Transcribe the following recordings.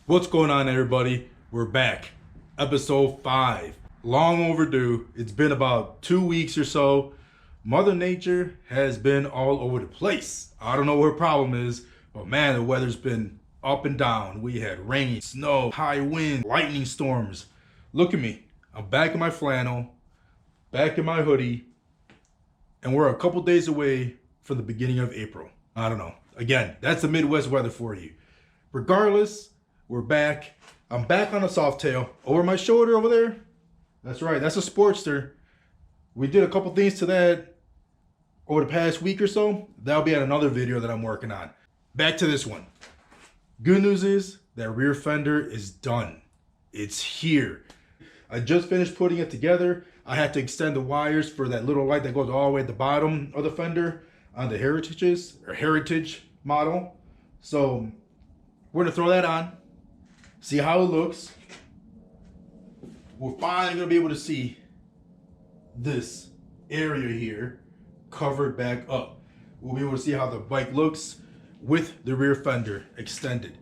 What's going on, everybody? We're back. Episode 5. Long overdue. It's been about 2 weeks or so. Mother Nature has been all over the place. I don't know what her problem is, but man, the weather's been up and down. We had rain, snow, high wind, lightning storms. Look at me. I'm back in my flannel, back in my hoodie, and we're a couple days away from the beginning of April. I don't know. Again, that's the Midwest weather for you. Regardless, we're back. I'm back on a Softail. Over my shoulder over there. That's right. That's a Sportster. We did a couple things to that over the past week or so. That'll be on another video that I'm working on. Back to this one. Good news is that rear fender is done. It's here. I just finished putting it together. I had to extend the wires for that little light that goes all the way at the bottom of the fender on the Heritage model. So we're gonna throw that on, see how it looks. We're finally gonna be able to see this area here covered back up. We'll be able to see how the bike looks with the rear fender extended.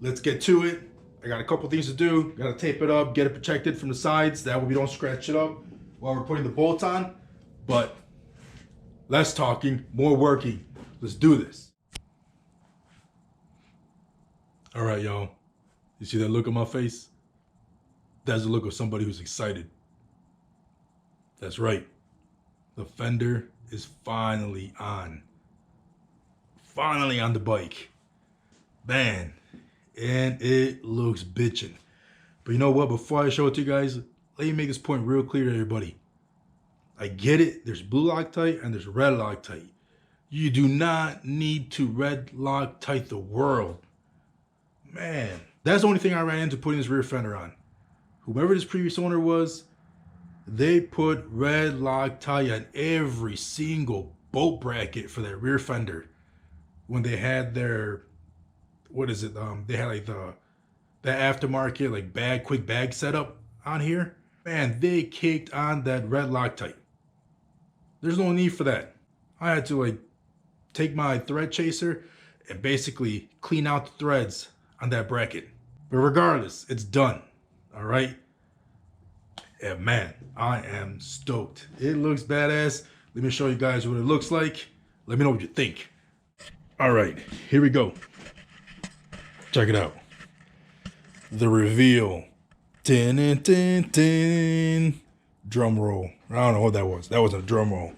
Let's get to it. I got a couple things to do. Gotta tape it up, get it protected from the sides. That way we don't scratch it up while we're putting the bolts on. But less talking, more working. Let's do this. All right, y'all. You see that look on my face? That's the look of somebody who's excited. That's right. The fender is finally on. Finally on the bike. Man. And it looks bitchin'. But you know what? Before I show it to you guys, let me make this point real clear to everybody. I get it. There's blue Loctite and there's red Loctite. You do not need to red Loctite the world. Man, that's the only thing I ran into putting this rear fender on. Whoever this previous owner was, they put red Loctite on every single bolt bracket for their rear fender when they had their, what is it? They had like the aftermarket like quick bag setup on here. Man, they kicked on that red Loctite. There's no need for that. I had to like take my thread chaser and basically clean out the threads on that bracket. But regardless, it's done. All right. And man, I am stoked. It looks badass. Let me show you guys what it looks like. Let me know what you think. All right, here we go. Check it out. The reveal. Tin, tin, tin, tin. Drum roll. I don't know what that was. That wasn't a drum roll.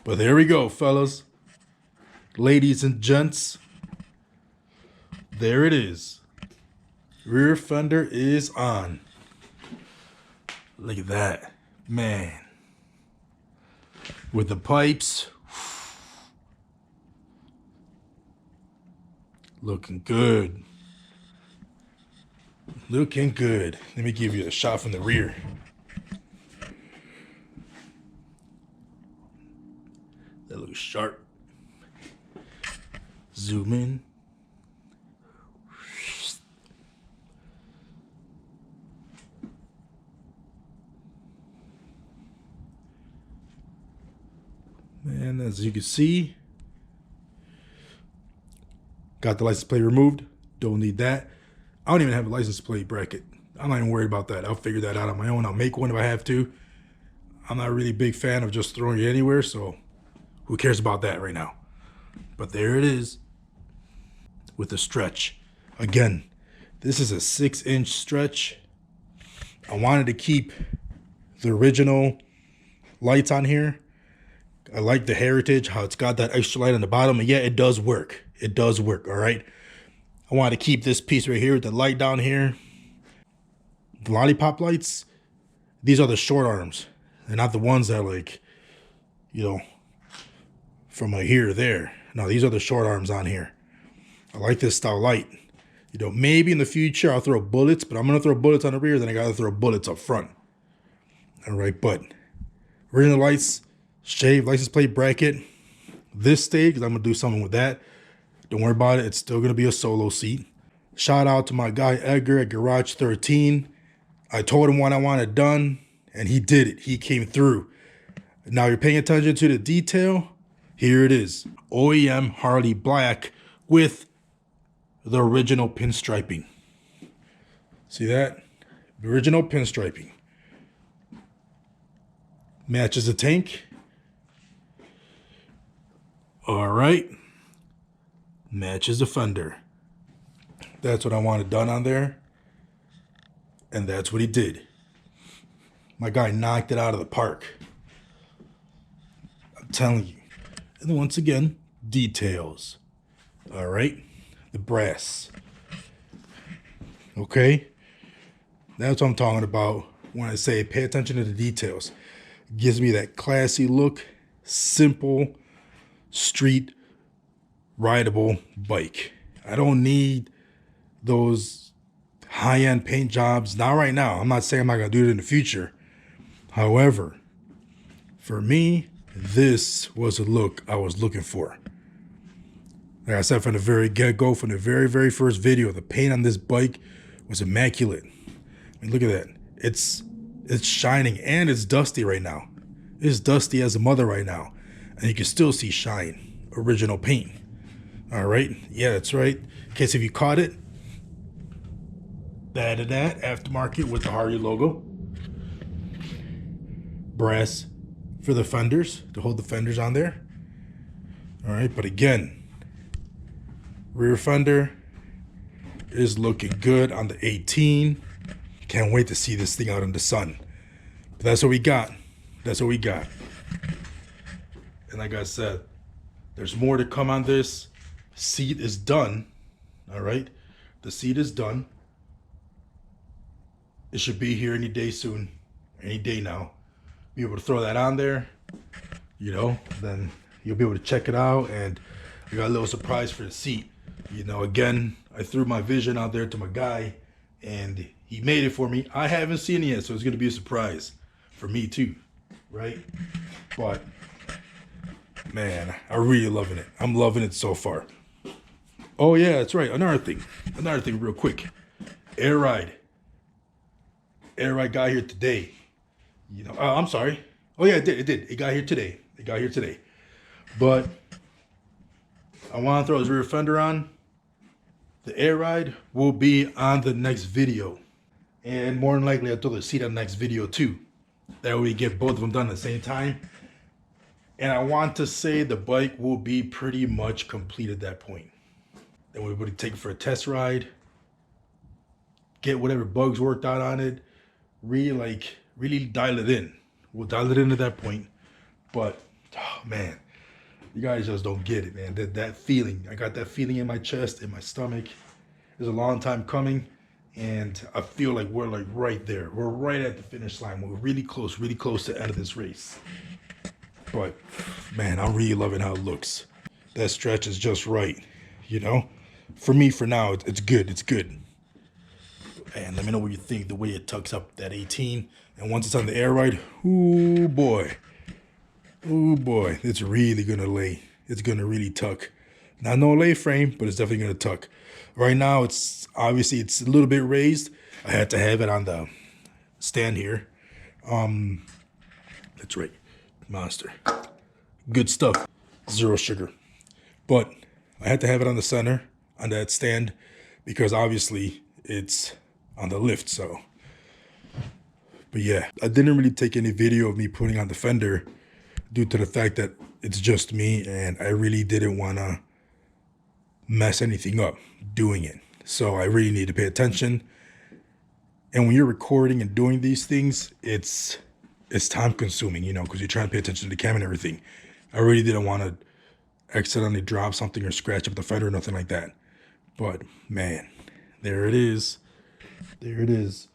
But there we go, fellas. Ladies and gents. There it is. Rear fender is on. Look at that. Man. With the pipes. Looking good. Looking good. Let me give you a shot from the rear. That looks sharp. Zoom in. And as you can see, got the license plate removed. Don't need that. I don't even have a license plate bracket. I'm not even worried about that. I'll figure that out on my own. I'll make one if I have to. I'm not really a big fan of just throwing it anywhere, so who cares about that right now? But there it is with the stretch. Again, this is a 6-inch stretch. I wanted to keep the original lights on here. I like the Heritage, how it's got that extra light on the bottom. And yeah, it does work. It does work, all right? I want to keep this piece right here with the light down here. The lollipop lights, these are the short arms. They're not the ones that like, you know, from like here to there. No, these are the short arms on here. I like this style light. You know, maybe in the future I'll throw bullets, but I'm going to throw bullets on the rear, then I got to throw bullets up front. All right, but original lights, shave, license plate bracket. This stage, because I'm going to do something with that. Don't worry about it. It's still going to be a solo seat. Shout out to my guy Edgar at Garage 13. I told him what I wanted done, and he did it. He came through. Now you're paying attention to the detail. Here it is. OEM Harley black with the original pinstriping. See that? The original pinstriping. Matches the tank. All right. Matches the Fender. That's what I wanted done on there. And that's what he did. My guy knocked it out of the park. I'm telling you. And then once again, details. All right. The brass. Okay. That's what I'm talking about when I say pay attention to the details. It gives me that classy look, simple, street, rideable bike. I don't need those high-end paint jobs. Not right now. I'm not saying I'm not going to do it in the future. However, for me, this was a look I was looking for. Like I said from the very get-go, from the very, very first video, the paint on this bike was immaculate. I mean, look at that. It's shining and it's dusty right now. It's dusty as a mother right now. And you can still see shine. Original paint. All right. Yeah, that's right. In case if you caught it. That aftermarket with the Harley logo. Brass for the fenders, to hold the fenders on there. All right. But again, rear fender is looking good on the 18. Can't wait to see this thing out in the sun. But that's what we got. That's what we got. And like I said, there's more to come on this. Seat is done. All right. The seat is done. It should be here any day soon. Any day now. Be able to throw that on there. You know, then you'll be able to check it out. And I got a little surprise for the seat. You know, again, I threw my vision out there to my guy. And he made it for me. I haven't seen it yet, so it's going to be a surprise for me too. Right? But man, I'm really loving it. I'm loving it so far. Oh yeah, that's right. Another thing real quick. Air ride got here today. You know, I'm sorry. Oh yeah, it did. It got here today. But I want to throw his rear fender on. The air ride will be on the next video. And more than likely, I'll throw the seat on the next video too. That way we get both of them done at the same time. And I want to say the bike will be pretty much complete at that point. Then we'll be able to take it for a test ride. Get whatever bugs worked out on it. Really dial it in. We'll dial it in at that point. But, oh man, you guys just don't get it, man. That feeling. I got that feeling in my chest, in my stomach. It's a long time coming. And I feel like we're like right there. We're right at the finish line. We're really close to the end of this race. But man, I'm really loving how it looks. That stretch is just right. You know, for me, for now, it's good. It's good. And let me know what you think. The way it tucks up that 18, and once it's on the air ride, ooh boy, it's really gonna lay. It's gonna really tuck. Not no lay frame, but it's definitely gonna tuck. Right now, it's obviously it's a little bit raised. I had to have it on the stand here. That's right, Monster. Good stuff. Zero sugar. But I had to have it on the center, on that stand, because obviously it's on the lift, so. But yeah, I didn't really take any video of me putting on the fender due to the fact that it's just me, and I really didn't want to mess anything up doing it. So I really need to pay attention. And when you're recording and doing these things, it's time consuming, you know, because you're trying to pay attention to the camera and everything. I really didn't want to accidentally drop something or scratch up the fender or nothing like that. But man, there it is. There it is.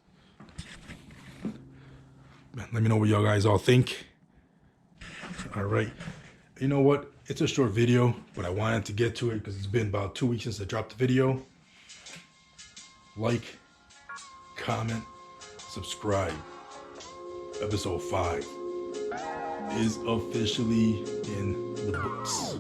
Let me know what y'all guys all think. All right. You know what? It's a short video, but I wanted to get to it because it's been about 2 weeks since I dropped the video. Like, comment, subscribe. Episode 5 is officially in the books.